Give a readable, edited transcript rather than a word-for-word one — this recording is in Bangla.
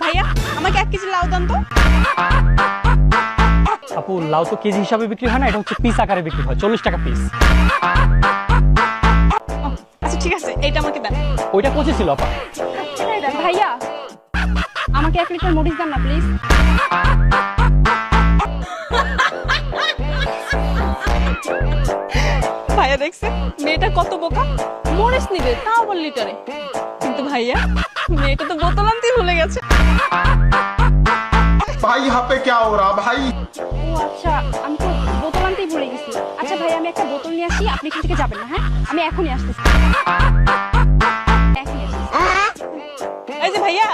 ভাইয়া আমাকে 1 কেজি লাউ দেন তো। আপু লাউ তো কেজি হিসাবে বিক্রি হয় না, এটা হচ্ছে পিস আকারে বিক্রি হয়, 40 টাকা পিস। আচ্ছা ঠিক আছে, এটা আমাকে দেন। ওইটা পচে ছিল আপা। এটাই দেন ভাইয়া, আমাকে 1 লিটার মরিচ দেন না প্লিজ। ভাইয়া দেখছে মেয়েটা কত বোকা, মরিচ নিবে তাও আবার লিটারে। কিন্তু ভাইয়া মেয়েটা তো বোতল আনতেই ভুলে গেছে। भाई यहाँ पे क्या हो रहा भाई। ও আচ্ছা, আমি তো বোতল আনতেই ভুলে গেছি। আচ্ছা ভাই, আমি একটা বোতল নিয়ে আসি, আপনি এখান থেকে যাবেন না। হ্যাঁ, আমি এখনই আসতেছি। এখনই আসতেছি। এই যে ভাইয়া